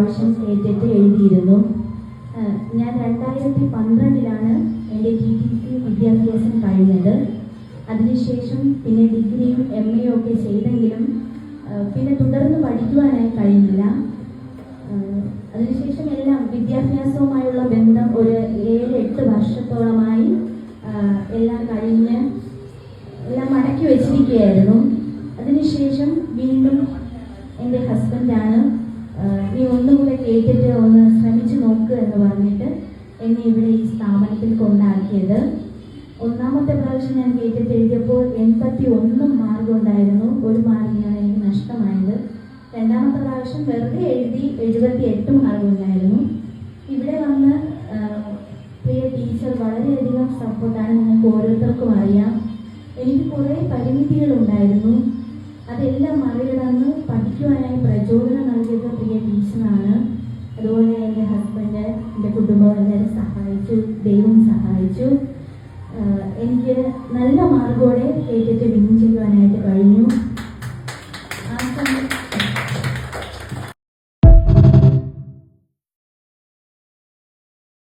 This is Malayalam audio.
പ്രാവശ്യം കേട്ടിട്ട് എഴുതിയിരുന്നു. ഞാൻ 2012 എൻ്റെ TTC വിദ്യാഭ്യാസം കഴിഞ്ഞത്. അതിനുശേഷം പിന്നെ ഡിഗ്രിയും MA ഒക്കെ ചെയ്തെങ്കിലും പിന്നെ തുടർന്ന് പഠിക്കുവാനായി കഴിഞ്ഞില്ല. അതിനുശേഷം എല്ലാം വിദ്യാഭ്യാസവുമായുള്ള ബന്ധം ഒരു 7-8 വർഷത്തോളമായി എല്ലാം കഴിഞ്ഞ് എല്ലാം മടക്കി വെച്ചിരിക്കുകയായിരുന്നു. അതിനുശേഷം വീണ്ടും എൻ്റെ ഹസ്ബൻഡാണ് നീ ഒന്നുകൂടെ കേട്ടിട്ട് ഒന്ന് ശ്രമിച്ചു നോക്കുക എന്ന് പറഞ്ഞിട്ട് എന്നെ ഇവിടെ ഈ സ്ഥാപനത്തിൽ കൊണ്ടാക്കിയത്. ഒന്നാമത്തെ പ്രാവശ്യം ഞാൻ കേട്ടിട്ട് എഴുതിയപ്പോൾ 81 മാർക്ക് ഉണ്ടായിരുന്നു. 1 മാർക്കിനാണ് എനിക്ക് നഷ്ടമായത്. രണ്ടാമത്തെ പ്രാവശ്യം വെറുതെ എഴുതി 78 മാർക്ക് ഉണ്ടായിരുന്നു. ഇവിടെ വന്ന് പ്രിയ ടീച്ചർ വളരെയധികം സപ്പോർട്ടാണ്. നിങ്ങൾക്ക് ഓരോരുത്തർക്കും അറിയാം. എനിക്ക് കുറേ പരിമിതികളുണ്ടായിരുന്നു. അതെല്ലാം മറികടന്ന് പഠിക്കുവാനായി പ്രചോദനം നൽകിയത് പ്രിയ ടീച്ചറാണ്. അതുപോലെ എൻ്റെ ഹസ്ബൻഡ്, എൻ്റെ കുടുംബം എല്ലാവരും സഹായിച്ചു. ദൈവം